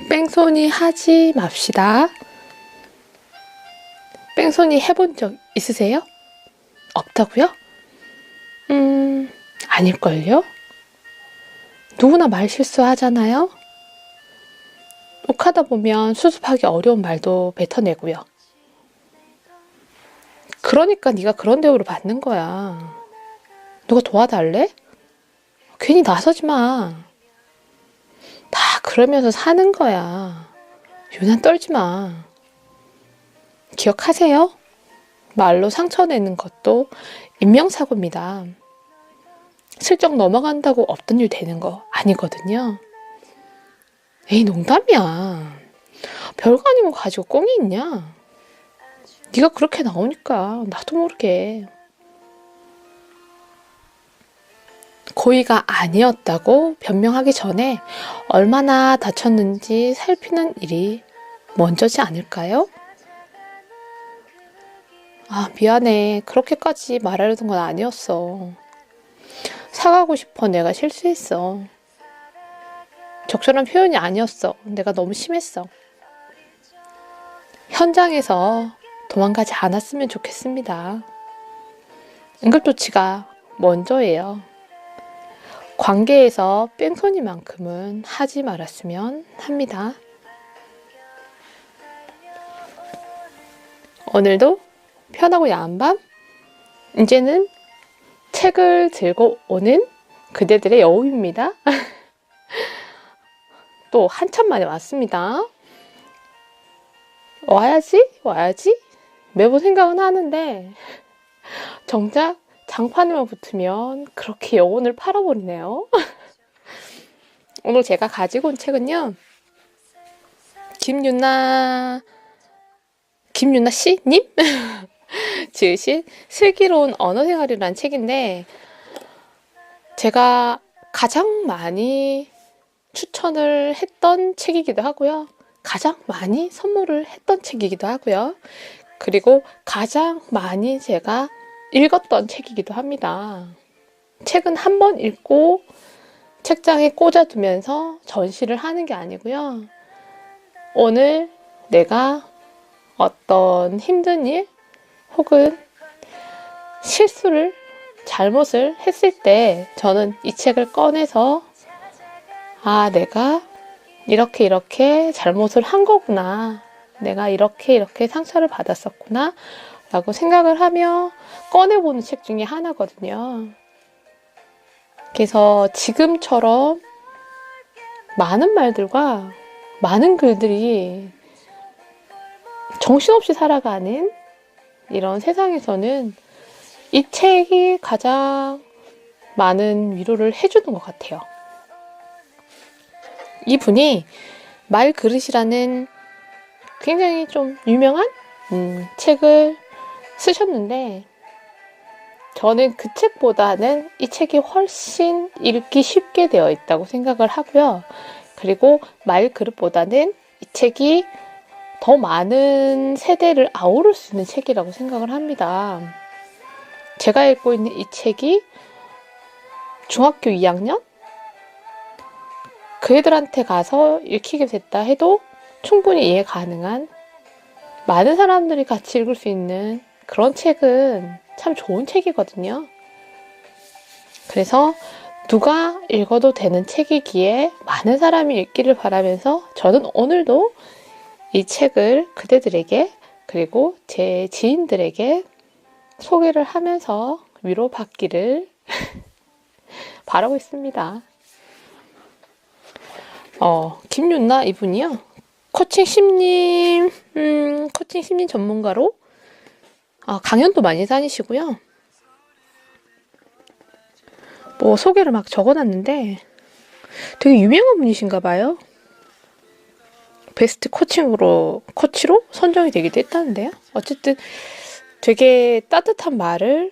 뺑소니 하지 맙시다. 뺑소니 해본 적 있으세요? 없다고요? 아닐걸요? 누구나 말 실수하잖아요? 욕하다 보면 수습하기 어려운 말도 뱉어내고요. 그러니까 네가 그런 대우를 받는 거야. 누가 도와달래? 괜히 나서지 마. 다 그러면서 사는 거야. 유난 떨지 마. 기억하세요? 말로 상처내는 것도 인명사고입니다. 슬쩍 넘어간다고 없던 일 되는 거 아니거든요. 에이, 농담이야. 별거 아닌 거 가지고 꽁이 있냐? 네가 그렇게 나오니까 나도 모르게. 고의가 아니었다고 변명하기 전에 얼마나 다쳤는지 살피는 일이 먼저지 않을까요? 아, 미안해. 그렇게까지 말하려던 건 아니었어. 사과하고 싶어. 내가 실수했어. 적절한 표현이 아니었어. 내가 너무 심했어. 현장에서 도망가지 않았으면 좋겠습니다. 응급조치가 먼저예요. 관계에서 뺑소니만큼은 하지 말았으면 합니다. 오늘도 편하고 야한 밤, 이제는 책을 들고 오는 그대들의 여우입니다. 또 한참 만에 왔습니다. 와야지 매번 생각은 하는데 정작 장판에만 붙으면 그렇게 영혼을 팔아버리네요. 오늘 제가 가지고 온 책은요, 김유나 씨님 지으신 슬기로운 언어생활이라는 책인데, 제가 가장 많이 추천을 했던 책이기도 하고요, 가장 많이 선물을 했던 책이기도 하고요, 그리고 가장 많이 제가 읽었던 책이기도 합니다. 책은 한 번 읽고 책장에 꽂아두면서 전시를 하는 게 아니고요, 오늘 내가 어떤 힘든 일 혹은 실수를, 잘못을 했을 때 저는 이 책을 꺼내서 아, 내가 이렇게 잘못을 한 거구나, 내가 이렇게 상처를 받았었구나 라고 생각을 하며 꺼내보는 책 중에 하나거든요. 그래서 지금처럼 많은 말들과 많은 글들이 정신없이 살아가는 이런 세상에서는 이 책이 가장 많은 위로를 해주는 것 같아요. 이분이 말그릇이라는 굉장히 좀 유명한 책을 쓰셨는데, 저는 그 책보다는 이 책이 훨씬 읽기 쉽게 되어 있다고 생각을 하고요. 그리고 말그릇보다는 이 책이 더 많은 세대를 아우를 수 있는 책이라고 생각을 합니다. 제가 읽고 있는 이 책이 중학교 2학년? 그 애들한테 가서 읽히게 됐다 해도 충분히 이해 가능한, 많은 사람들이 같이 읽을 수 있는 그런 책은 참 좋은 책이거든요. 그래서 누가 읽어도 되는 책이기에 많은 사람이 읽기를 바라면서 저는 오늘도 이 책을 그대들에게, 그리고 제 지인들에게 소개를 하면서 위로받기를 바라고 있습니다. 김윤나 이분이요, 코칭 심리 전문가로 강연도 많이 다니시고요. 뭐 소개를 막 적어놨는데 되게 유명한 분이신가 봐요. 베스트 코치로 선정이 되기도 했다는데요. 어쨌든 되게 따뜻한 말을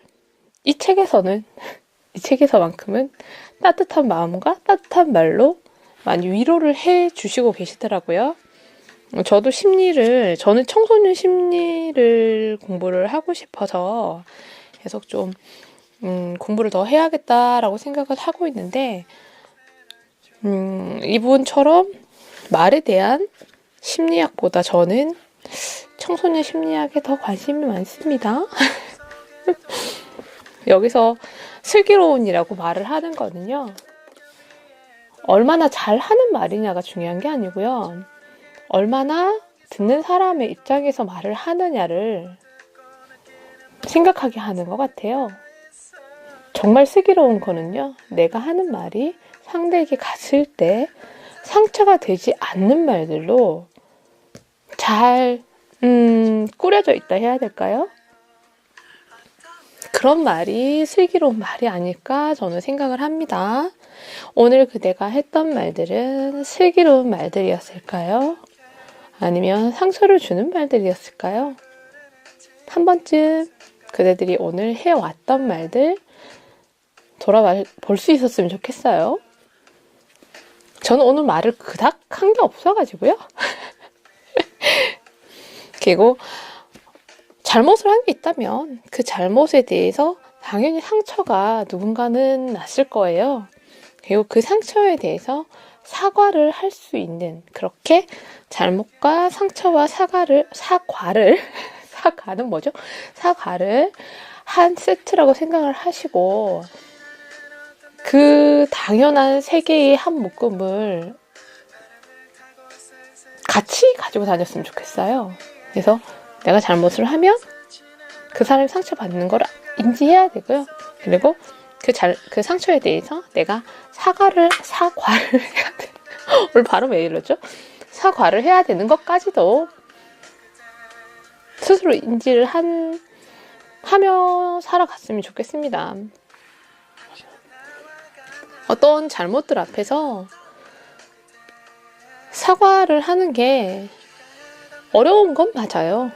이 책에서만큼은 따뜻한 마음과 따뜻한 말로 많이 위로를 해주시고 계시더라고요. 저는 청소년 심리를 공부를 하고 싶어서 계속 좀 공부를 더 해야겠다라고 생각을 하고 있는데, 이분처럼 말에 대한 심리학보다 저는 청소년 심리학에 더 관심이 많습니다. 여기서 슬기로운이라고 말을 하는 거는요. 얼마나 잘하는 말이냐가 중요한 게 아니고요. 얼마나 듣는 사람의 입장에서 말을 하느냐를 생각하게 하는 것 같아요. 정말 슬기로운 거는요. 내가 하는 말이 상대에게 갔을 때 상처가 되지 않는 말들로 잘 꾸려져 있다 해야 될까요? 그런 말이 슬기로운 말이 아닐까 저는 생각을 합니다. 오늘 그대가 했던 말들은 슬기로운 말들이었을까요? 아니면 상처를 주는 말들이었을까요? 한 번쯤 그대들이 오늘 해왔던 말들 돌아볼 수 있었으면 좋겠어요. 저는 오늘 말을 그닥 한 게 없어가지고요. 그리고 잘못을 한 게 있다면 그 잘못에 대해서 당연히 상처가 누군가는 났을 거예요. 그리고 그 상처에 대해서 사과를 할 수 있는, 그렇게 잘못과 상처와 사과는 뭐죠? 사과를 한 세트라고 생각을 하시고 그 당연한 세 개의 한 묶음을 같이 가지고 다녔으면 좋겠어요. 그래서 내가 잘못을 하면 그 사람이 상처받는 걸 인지해야 되고요. 그리고 그 상처에 대해서 내가 사과를 해야 돼. 오늘 발음 왜 이러죠? 사과를 해야 되는 것까지도 스스로 인지를 하며 살아갔으면 좋겠습니다. 어떤 잘못들 앞에서 사과를 하는 게 어려운 건 맞아요.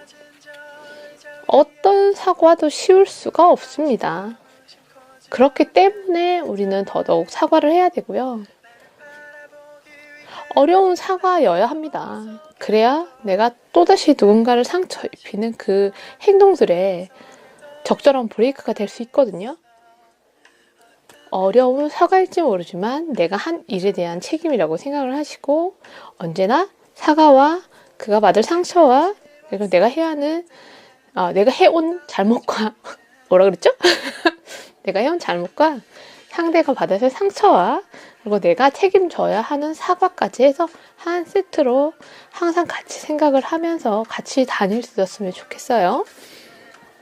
어떤 사과도 쉬울 수가 없습니다. 그렇기 때문에 우리는 더더욱 사과를 해야 되고요. 어려운 사과여야 합니다. 그래야 내가 또다시 누군가를 상처 입히는 그 행동들에 적절한 브레이크가 될 수 있거든요. 어려운 사과일지 모르지만 내가 한 일에 대한 책임이라고 생각을 하시고 언제나 사과와 그가 받을 상처와 그리고 내가 해온 잘못과 뭐라 그랬죠? 내가 해온 잘못과 상대가 받았을 상처와 그리고 내가 책임져야 하는 사과까지 해서 한 세트로 항상 같이 생각을 하면서 같이 다닐 수 있었으면 좋겠어요.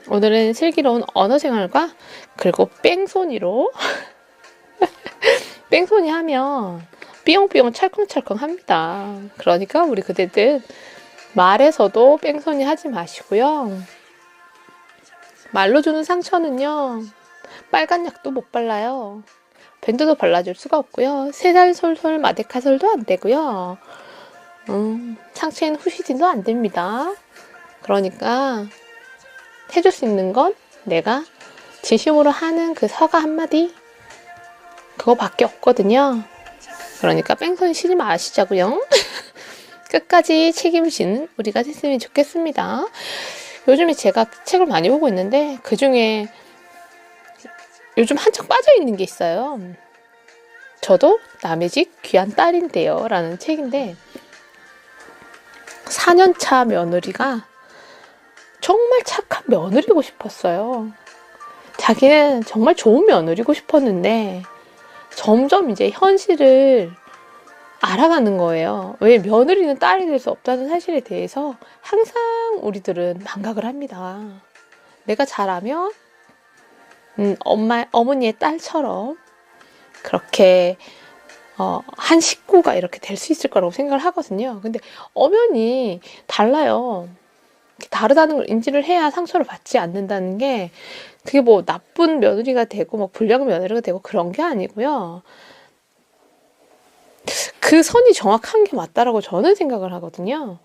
오늘은 슬기로운 언어생활과 그리고 뺑소니로 뺑소니 하면 삐용삐용 찰컹찰컹 합니다. 그러니까 우리 그대들 말에서도 뺑소니 하지 마시고요. 말로 주는 상처는요. 빨간 약도 못 발라요. 밴드도 발라줄 수가 없고요. 새살솔솔 마데카솔도 안 되고요. 상처에는 후시딘도 안 됩니다. 그러니까 해줄 수 있는 건 내가 진심으로 하는 그 사과 한마디 그거밖에 없거든요. 그러니까 뺑소니 치지 마시자고요. 끝까지 책임지는 우리가 됐으면 좋겠습니다. 요즘에 제가 책을 많이 보고 있는데 그중에 요즘 한창 빠져있는 게 있어요. 저도 남의 집 귀한 딸인데요 라는 책인데 4년차 며느리가 정말 착한 며느리고 싶었어요. 자기는 정말 좋은 며느리고 싶었는데 점점 이제 현실을 알아가는 거예요. 왜 며느리는 딸이 될 수 없다는 사실에 대해서 항상 우리들은 망각을 합니다. 내가 잘하면 어머니의 딸처럼 그렇게 한 식구가 이렇게 될 수 있을 거라고 생각을 하거든요. 근데 엄연히 달라요. 다르다는 걸 인지를 해야 상처를 받지 않는다는 게 그게 뭐 나쁜 며느리가 되고 뭐 불량한 며느리가 되고 그런 게 아니고요. 그 선이 정확한 게 맞다라고 저는 생각을 하거든요.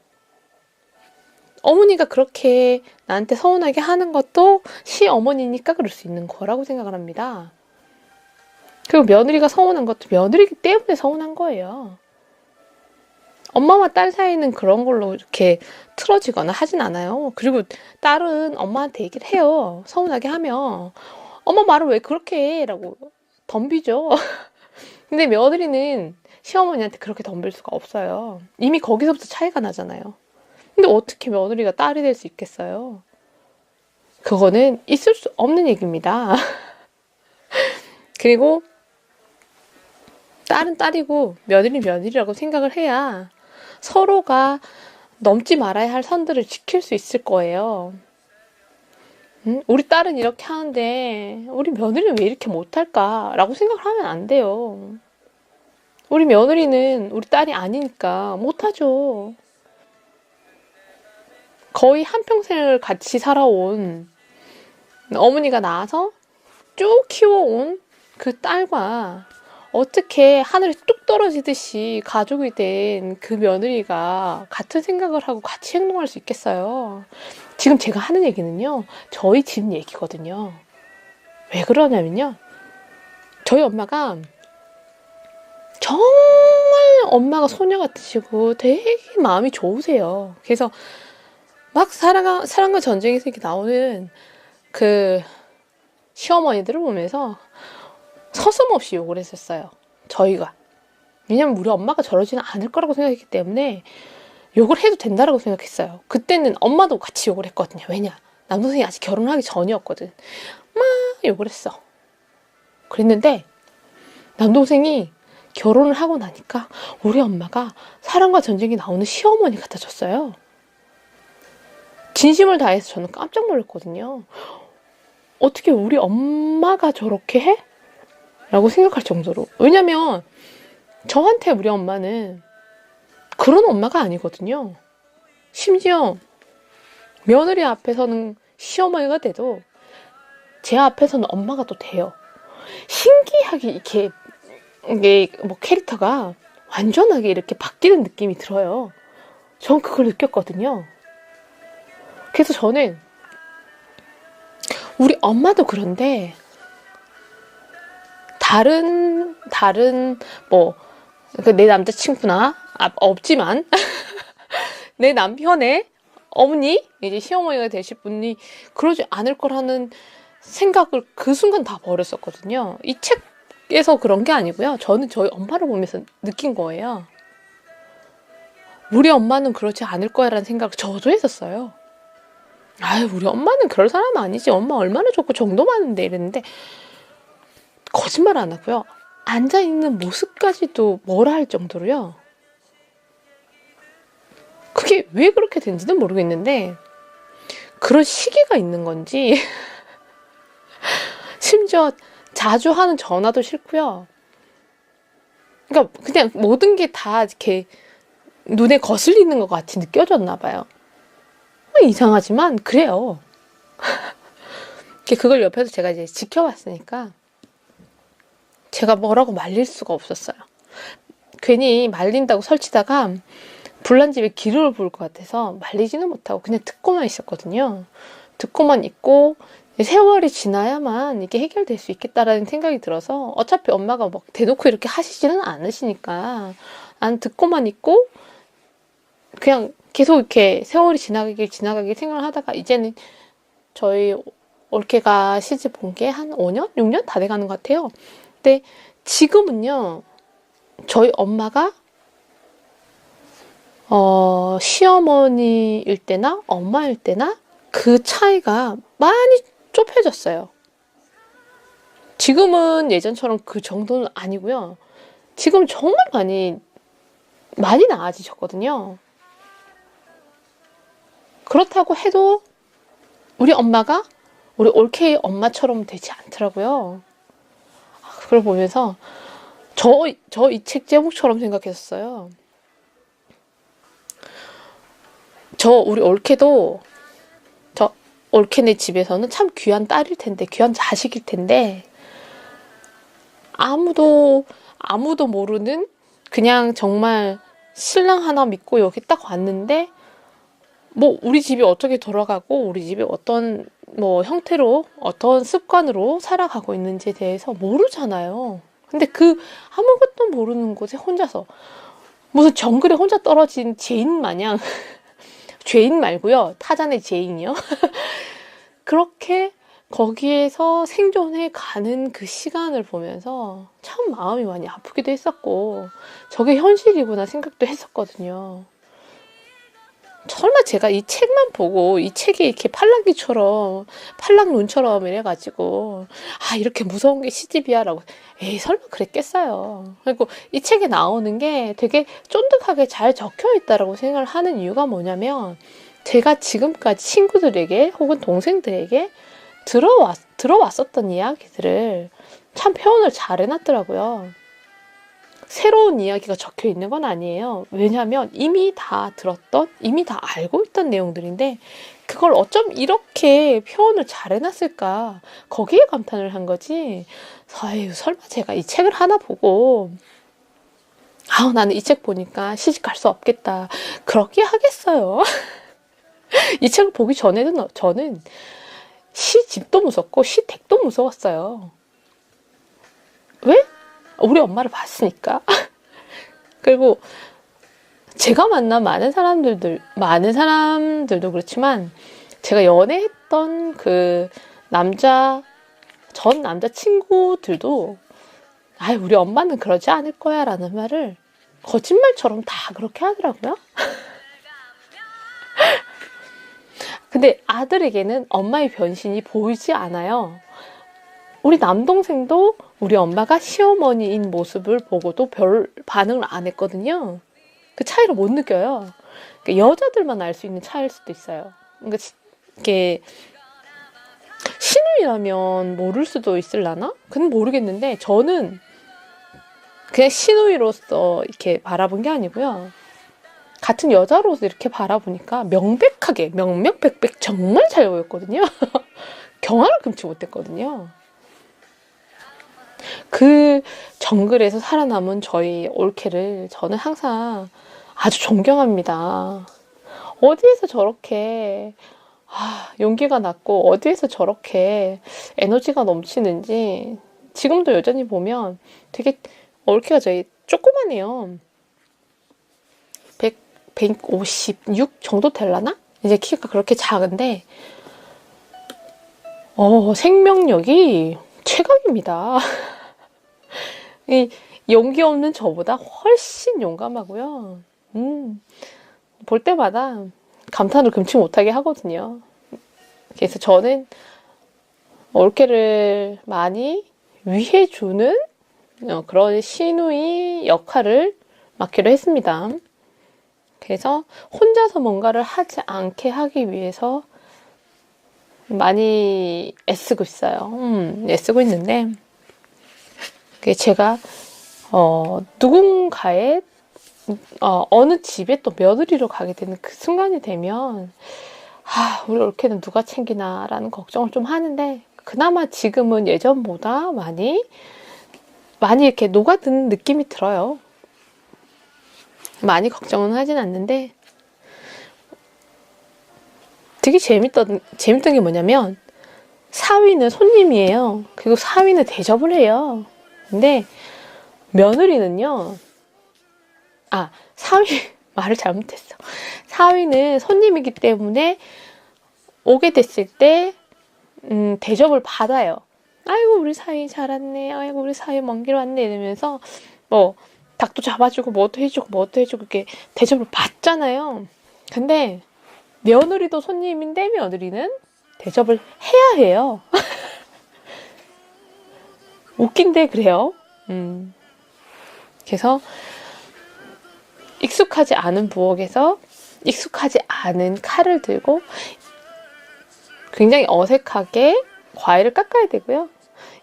어머니가 그렇게 나한테 서운하게 하는 것도 시어머니니까 그럴 수 있는 거라고 생각을 합니다. 그리고 며느리가 서운한 것도 며느리기 때문에 서운한 거예요. 엄마와 딸 사이는 그런 걸로 이렇게 틀어지거나 하진 않아요. 그리고 딸은 엄마한테 얘기를 해요. 서운하게 하면 엄마 말을 왜 그렇게 해? 라고 덤비죠. 근데 며느리는 시어머니한테 그렇게 덤빌 수가 없어요. 이미 거기서부터 차이가 나잖아요. 근데 어떻게 며느리가 딸이 될 수 있겠어요? 그거는 있을 수 없는 얘기입니다. 그리고 딸은 딸이고 며느리는 며느리라고 생각을 해야 서로가 넘지 말아야 할 선들을 지킬 수 있을 거예요. 우리 딸은 이렇게 하는데 우리 며느리는 왜 이렇게 못할까? 라고 생각을 하면 안 돼요. 우리 며느리는 우리 딸이 아니니까 못하죠. 거의 한평생을 같이 살아온 어머니가 낳아서 쭉 키워온 그 딸과 어떻게 하늘에 뚝 떨어지듯이 가족이 된 그 며느리가 같은 생각을 하고 같이 행동할 수 있겠어요? 지금 제가 하는 얘기는요, 저희 집 얘기거든요. 왜 그러냐면요, 저희 엄마가 정말 엄마가 소녀 같으시고 되게 마음이 좋으세요. 그래서 막 사랑과 전쟁에서 이렇게 나오는 그 시어머니들을 보면서 서슴없이 욕을 했었어요. 저희가. 왜냐면 우리 엄마가 저러지는 않을 거라고 생각했기 때문에 욕을 해도 된다라고 생각했어요. 그때는 엄마도 같이 욕을 했거든요. 왜냐? 남동생이 아직 결혼하기 전이었거든. 막 욕을 했어. 그랬는데 남동생이 결혼을 하고 나니까 우리 엄마가 사랑과 전쟁이 나오는 시어머니 같아졌어요. 진심을 다해서 저는 깜짝 놀랐거든요. 어떻게 우리 엄마가 저렇게 해? 라고 생각할 정도로. 왜냐면 저한테 우리 엄마는 그런 엄마가 아니거든요. 심지어 며느리 앞에서는 시어머니가 돼도 제 앞에서는 엄마가 또 돼요. 신기하게 이게 뭐 캐릭터가 완전하게 이렇게 바뀌는 느낌이 들어요. 전 그걸 느꼈거든요. 그래서 저는 우리 엄마도 그런데 다른 뭐 내 남자친구나 없지만 내 남편의 어머니 이제 시어머니가 되실 분이 그러지 않을 거라는 생각을 그 순간 다 버렸었거든요. 이 책에서 그런 게 아니고요. 저는 저희 엄마를 보면서 느낀 거예요. 우리 엄마는 그렇지 않을 거야라는 생각을 저도 했었어요. 아유, 우리 엄마는 그럴 사람 아니지. 엄마 얼마나 좋고 정도 많은데 이랬는데 거짓말 안 하고요. 앉아있는 모습까지도 뭐라 할 정도로요. 그게 왜 그렇게 된지는 모르겠는데 그런 시기가 있는 건지 심지어 자주 하는 전화도 싫고요. 그러니까 그냥 모든 게 다 이렇게 눈에 거슬리는 것 같이 느껴졌나 봐요. 이상하지만 그래요. 그걸 옆에서 제가 이제 지켜봤으니까 제가 뭐라고 말릴 수가 없었어요. 괜히 말린다고 설치다가 불난 집에 기름을 부을 것 같아서 말리지는 못하고 그냥 듣고만 있었거든요. 듣고만 있고 세월이 지나야만 이게 해결될 수 있겠다라는 생각이 들어서 어차피 엄마가 막 대놓고 이렇게 하시지는 않으시니까 난 듣고만 있고 그냥 계속 이렇게 세월이 지나가길 생각을 하다가 이제는 저희 올케가 시집 온 게 한 5년? 6년 다 돼가는 것 같아요. 근데 지금은요, 저희 엄마가 시어머니일 때나 엄마일 때나 그 차이가 많이 좁혀졌어요. 지금은 예전처럼 그 정도는 아니고요. 지금 정말 많이 나아지셨거든요. 그렇다고 해도 우리 엄마가 우리 올케이 엄마처럼 되지 않더라고요. 그걸 보면서 저 이 책 제목처럼 생각했었어요. 우리 올케도 올케네 집에서는 참 귀한 딸일 텐데, 귀한 자식일 텐데 아무도 모르는 그냥 정말 신랑 하나 믿고 여기 딱 왔는데 뭐 우리 집이 어떻게 돌아가고 우리 집이 어떤 뭐 형태로 어떤 습관으로 살아가고 있는지에 대해서 모르잖아요. 근데 그 아무것도 모르는 곳에 혼자서 무슨 정글에 혼자 떨어진 죄인 마냥 죄인 말고요. 타잔의 죄인이요. 그렇게 거기에서 생존해 가는 그 시간을 보면서 참 마음이 많이 아프기도 했었고, 저게 현실이구나 생각도 했었거든요. 설마 제가 이 책만 보고 이 책이 이렇게 팔랑귀처럼, 팔랑눈처럼 이래가지고, 아, 이렇게 무서운 게 시집이야 라고, 에이, 설마 그랬겠어요. 그리고 이 책에 나오는 게 되게 쫀득하게 잘 적혀 있다라고 생각을 하는 이유가 뭐냐면, 제가 지금까지 친구들에게 혹은 동생들에게 들어왔었던 이야기들을 참 표현을 잘 해놨더라고요. 새로운 이야기가 적혀 있는 건 아니에요. 왜냐하면 이미 다 들었던, 이미 다 알고 있던 내용들인데 그걸 어쩜 이렇게 표현을 잘 해놨을까, 거기에 감탄을 한 거지. 아유, 설마 제가 이 책을 하나 보고 아우, 나는 이 책 보니까 시집 갈 수 없겠다, 그렇게 하겠어요? 이 책을 보기 전에는 저는 시집도 무섭고 시댁도 무서웠어요. 왜? 우리 엄마를 봤으니까. 그리고 제가 만난 많은 사람들도 그렇지만, 제가 연애했던 그 전 남자 친구들도, 아이, 우리 엄마는 그러지 않을 거야 라는 말을 거짓말처럼 다 그렇게 하더라고요. 근데 아들에게는 엄마의 변신이 보이지 않아요. 우리 남동생도 우리 엄마가 시어머니인 모습을 보고도 별 반응을 안 했거든요. 그 차이를 못 느껴요. 그러니까 여자들만 알 수 있는 차이일 수도 있어요. 그러니까 이게 시누이라면 모를 수도 있을라나? 그건 모르겠는데, 저는 그냥 시누이로서 이렇게 바라본 게 아니고요. 같은 여자로서 이렇게 바라보니까 명백하게, 명명백백 정말 잘 보였거든요. 경악을 금치 못했거든요. 그 정글에서 살아남은 저희 올케를 저는 항상 아주 존경합니다. 어디에서 저렇게 용기가 났고, 어디에서 저렇게 에너지가 넘치는지. 지금도 여전히 보면 되게 올케가 저희 조그만해요. 156 정도 될라나? 이제 키가 그렇게 작은데 생명력이 최강입니다. 이 용기 없는 저보다 훨씬 용감하고요. 볼 때마다 감탄을 금치 못하게 하거든요. 그래서 저는 올케를 많이 위해주는 그런 시누이 역할을 맡기로 했습니다. 그래서 혼자서 뭔가를 하지 않게 하기 위해서 많이 애쓰고 있어요. 애쓰고 있는데, 제가 누군가의 어느 집에 또 며느리로 가게 되는 그 순간이 되면, 우리 올케는 누가 챙기나 라는 걱정을 좀 하는데, 그나마 지금은 예전보다 많이 이렇게 녹아드는 느낌이 들어요. 많이 걱정은 하진 않는데, 되게 재밌던 게 뭐냐면, 사위는 손님이에요. 그리고 사위는 대접을 해요. 근데 며느리는요, 사위 말을 잘못했어. 사위는 손님이기 때문에 오게 됐을 때 대접을 받아요. 아이고, 우리 사위 잘 왔네, 아이고, 우리 사위 먼 길 왔네 이러면서 닭도 잡아주고 뭐도 해주고 이렇게 대접을 받잖아요. 근데 며느리도 손님인데 며느리는 대접을 해야 해요. 웃긴데 그래요. 그래서 익숙하지 않은 부엌에서 익숙하지 않은 칼을 들고 굉장히 어색하게 과일을 깎아야 되고요.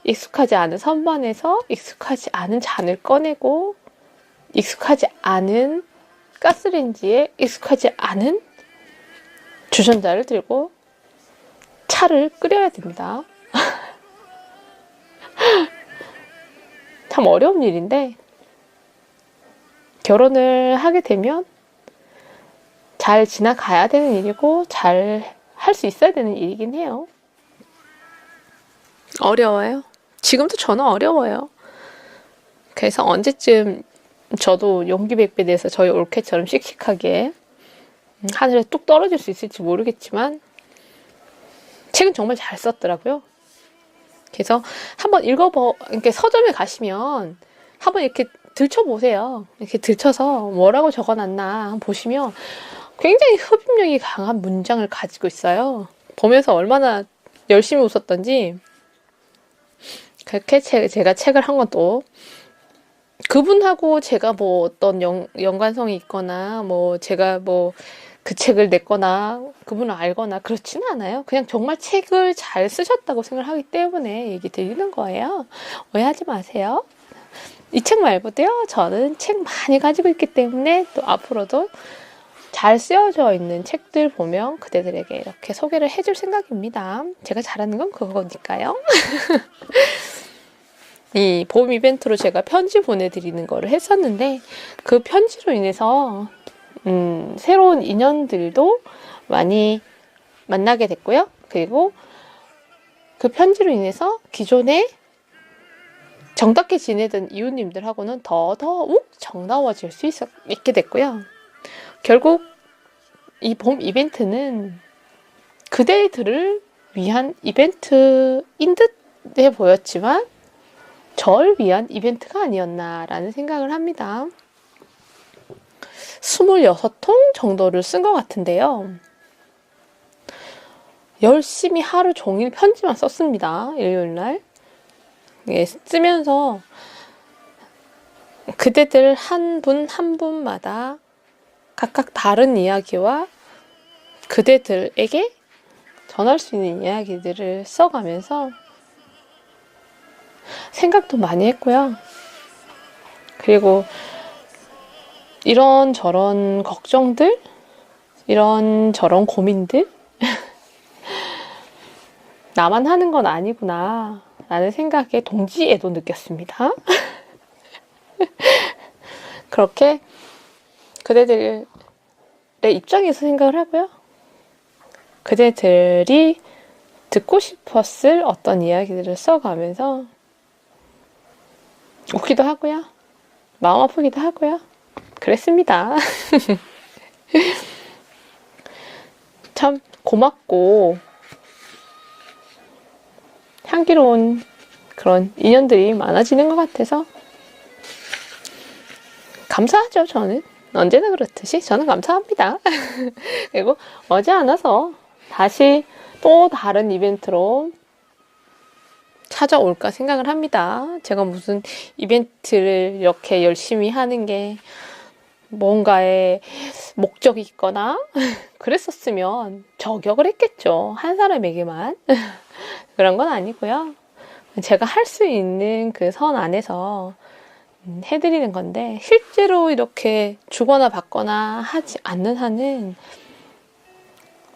익숙하지 않은 선반에서 익숙하지 않은 잔을 꺼내고, 익숙하지 않은 가스레인지에 익숙하지 않은 주전자를 들고 차를 끓여야 됩니다. 참 어려운 일인데, 결혼을 하게 되면 잘 지나가야 되는 일이고 잘 할 수 있어야 되는 일이긴 해요. 어려워요. 지금도 저는 어려워요. 그래서 언제쯤 저도 용기 백배 돼서 저희 올케처럼 씩씩하게 하늘에 뚝 떨어질 수 있을지 모르겠지만, 책은 정말 잘 썼더라고요. 그래서 한번 이렇게 서점에 가시면 한번 이렇게 들춰보세요. 이렇게 들춰서 뭐라고 적어놨나 한번 보시면 굉장히 흡입력이 강한 문장을 가지고 있어요. 보면서 얼마나 열심히 웃었던지. 그렇게 제가 책을 한 건 또 그분하고 제가 뭐 어떤 연관성이 있거나 뭐 제가 뭐 그 책을 냈거나 그분을 알거나 그렇지는 않아요. 그냥 정말 책을 잘 쓰셨다고 생각하기 때문에 얘기 드리는 거예요. 오해하지 마세요. 이 책 말고도요, 저는 책 많이 가지고 있기 때문에 또 앞으로도 잘 쓰여져 있는 책들 보면 그대들에게 이렇게 소개를 해줄 생각입니다. 제가 잘하는 건 그거니까요. 이 봄 이벤트로 제가 편지 보내드리는 거를 했었는데 그 편지로 인해서 새로운 인연들도 많이 만나게 됐고요. 그리고 그 편지로 인해서 기존에 정답게 지내던 이웃님들하고는 더더욱 정다워질 수 있게 됐고요. 결국 이 봄 이벤트는 그대들을 위한 이벤트인 듯해 보였지만 저를 위한 이벤트가 아니었나라는 생각을 합니다. 26통 정도를 쓴 것 같은데요. 열심히 하루 종일 편지만 썼습니다. 일요일날. 예, 쓰면서 그대들 한 분 한 분마다 각각 다른 이야기와 그대들에게 전할 수 있는 이야기들을 써가면서 생각도 많이 했고요. 그리고 이런저런 걱정들, 이런저런 고민들 나만 하는 건 아니구나 라는 생각에 동지애도 느꼈습니다. 그렇게 그대들의 입장에서 생각을 하고요. 그대들이 듣고 싶었을 어떤 이야기들을 써가면서 웃기도 하고요. 마음 아프기도 하고요. 그랬습니다. 참 고맙고 향기로운 그런 인연들이 많아지는 것 같아서 감사하죠. 저는 언제나 그렇듯이 저는 감사합니다. 그리고 머지않아서 다시 또 다른 이벤트로 찾아올까 생각을 합니다. 제가 무슨 이벤트를 이렇게 열심히 하는 게 뭔가의 목적이 있거나 그랬었으면 저격을 했겠죠. 한 사람에게만. 그런 건 아니고요. 제가 할 수 있는 그 선 안에서 해드리는 건데 실제로 이렇게 주거나 받거나 하지 않는 한은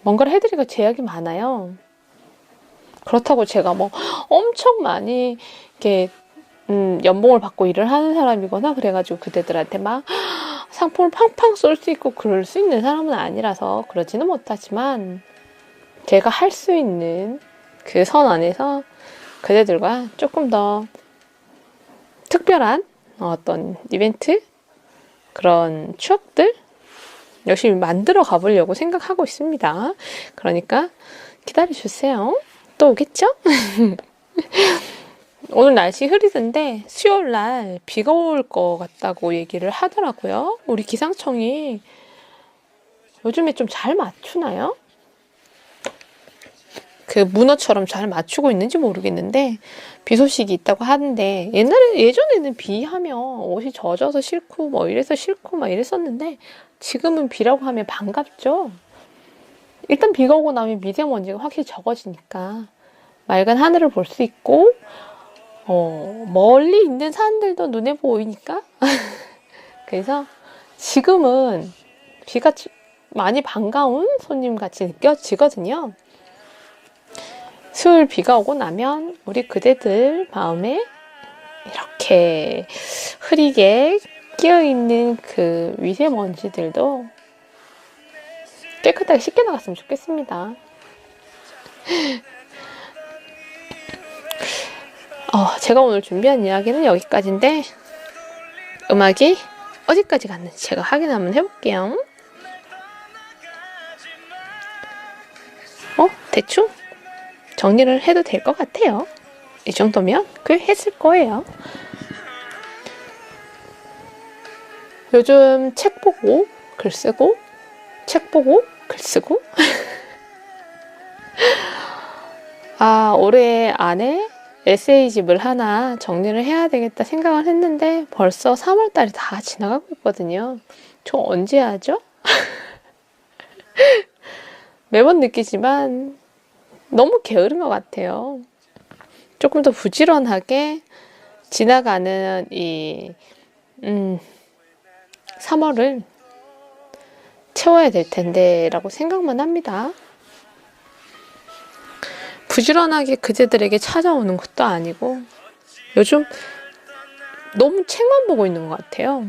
뭔가를 해드리기가 제약이 많아요. 그렇다고 제가 뭐 엄청 많이 이렇게 연봉을 받고 일을 하는 사람이거나 그래가지고 그대들한테 막 상품을 팡팡 쏠 수 있고 그럴 수 있는 사람은 아니라서 그러지는 못하지만 제가 할 수 있는 그 선 안에서 그대들과 조금 더 특별한 어떤 이벤트 그런 추억들 열심히 만들어 가보려고 생각하고 있습니다. 그러니까 기다려주세요. 또 오겠죠? 오늘 날씨 흐리던데 수요일날 비가 올 것 같다고 얘기를 하더라고요. 우리 기상청이 요즘에 좀 잘 맞추나요? 그 문어처럼 잘 맞추고 있는지 모르겠는데 비 소식이 있다고 하는데 예전에는 비하면 옷이 젖어서 싫고 뭐 이래서 싫고 막 이랬었는데 지금은 비라고 하면 반갑죠. 일단 비가 오고 나면 미세먼지가 확실히 적어지니까 맑은 하늘을 볼 수 있고 멀리 있는 산들도 눈에 보이니까 그래서 지금은 비가 많이 반가운 손님같이 느껴지거든요. 수요일 비가 오고 나면 우리 그대들 마음에 이렇게 흐리게 끼어있는 그 미세먼지들도 깨끗하게 씻겨 나갔으면 좋겠습니다. 제가 오늘 준비한 이야기는 여기까지인데 음악이 어디까지 갔는지 제가 확인 한번 해볼게요. 대충 정리를 해도 될 것 같아요. 이 정도면 꽤 했을 거예요. 요즘 책 보고 글 쓰고 책 보고 글 쓰고 올해 안에 에세이집을 하나 정리를 해야 되겠다 생각을 했는데 벌써 3월달이 다 지나가고 있거든요. 저 언제 하죠? 매번 느끼지만 너무 게으른 것 같아요. 조금 더 부지런하게 지나가는 이 3월을 채워야 될 텐데 라고 생각만 합니다. 부지런하게 그제들에게 찾아오는 것도 아니고 요즘 너무 책만 보고 있는 것 같아요.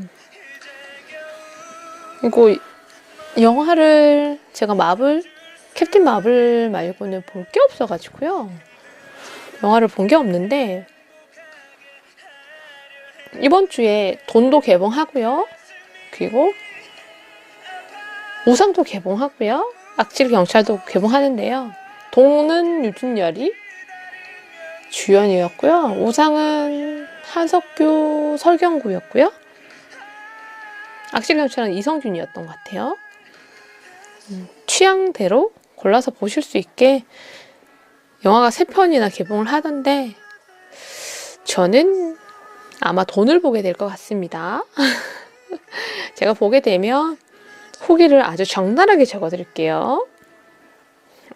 그리고 영화를 제가 캡틴 마블 말고는 볼 게 없어가지고요. 영화를 본 게 없는데 이번 주에 돈도 개봉하고요. 그리고 우상도 개봉하고요. 악질 경찰도 개봉하는데요. 돈은 유준열이 주연이었고요. 우상은 한석규, 설경구였고요. 악질 경찰은 이성균이었던 것 같아요. 취향대로 골라서 보실 수 있게 영화가 3편이나 개봉을 하던데 저는 아마 돈을 보게 될 것 같습니다. 제가 보게 되면 후기를 아주 적나라하게 적어드릴게요.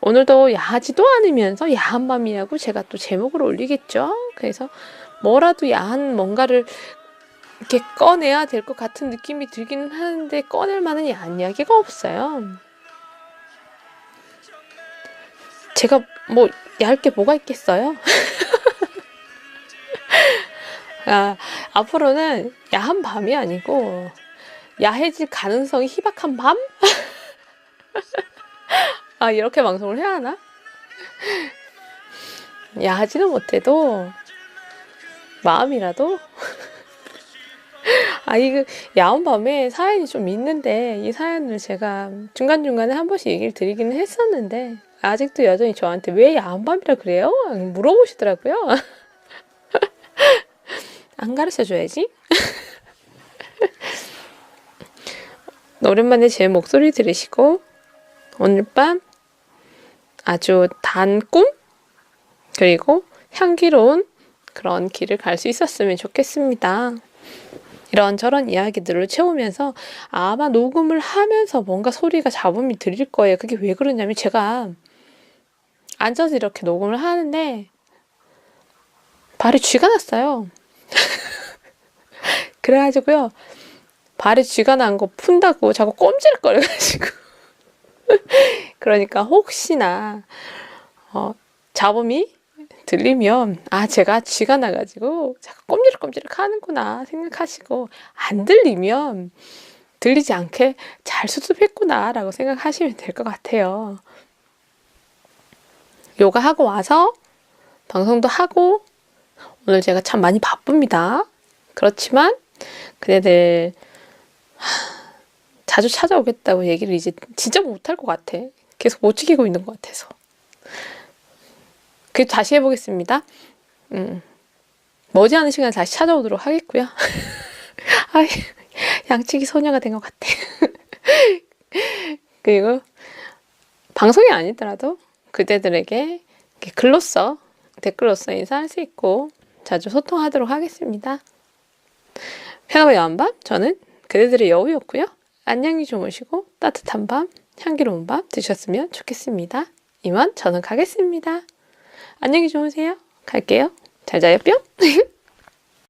오늘도 야하지도 않으면서 야한 밤이라고 제가 또 제목을 올리겠죠. 그래서 뭐라도 야한 뭔가를 이렇게 꺼내야 될 것 같은 느낌이 들기는 하는데 꺼낼 만한 야한 이야기가 없어요. 제가 뭐 야할 게 뭐가 있겠어요? 앞으로는 야한 밤이 아니고 야해질 가능성이 희박한 밤? 이렇게 방송을 해야 하나? 야하지는 못해도 마음이라도 이거 야한 밤에 사연이 좀 있는데 이 사연을 제가 중간중간에 한 번씩 얘기를 드리기는 했었는데 아직도 여전히 저한테 왜 야한 밤이라 그래요? 물어보시더라고요. 안 가르쳐줘야지. 오랜만에 제 목소리 들으시고 오늘 밤 아주 단 꿈 그리고 향기로운 그런 길을 갈 수 있었으면 좋겠습니다. 이런저런 이야기들을 채우면서 아마 녹음을 하면서 뭔가 소리가 잡음이 들릴 거예요. 그게 왜 그러냐면 제가 앉아서 이렇게 녹음을 하는데 발에 쥐가 났어요. 그래가지고요. 발에 쥐가 난 거 푼다고 자꾸 꼼지락거려가지고 그러니까 혹시나 잡음이 들리면 제가 쥐가 나가지고 자꾸 꼼지락꼼지락 하는구나 생각하시고 안 들리면 들리지 않게 잘 수습했구나 라고 생각하시면 될 것 같아요. 요가하고 와서 방송도 하고 오늘 제가 참 많이 바쁩니다. 그렇지만 그네들 자주 찾아오겠다고 얘기를 이제 진짜 못할 것 같아. 계속 못 지키고 있는 것 같아서. 그래도 다시 해보겠습니다. 머지않은 시간에 다시 찾아오도록 하겠고요. 양치기 소녀가 된 것 같아. 그리고 방송이 아니더라도 그대들에게 글로써 댓글로써 인사할 수 있고 자주 소통하도록 하겠습니다. 평화의 야한밤 저는 그대들의 여우였고요. 안녕히 주무시고 따뜻한 밤, 향기로운 밤 되셨으면 좋겠습니다. 이만 저는 가겠습니다. 안녕히 주무세요. 갈게요. 잘 자요 뿅.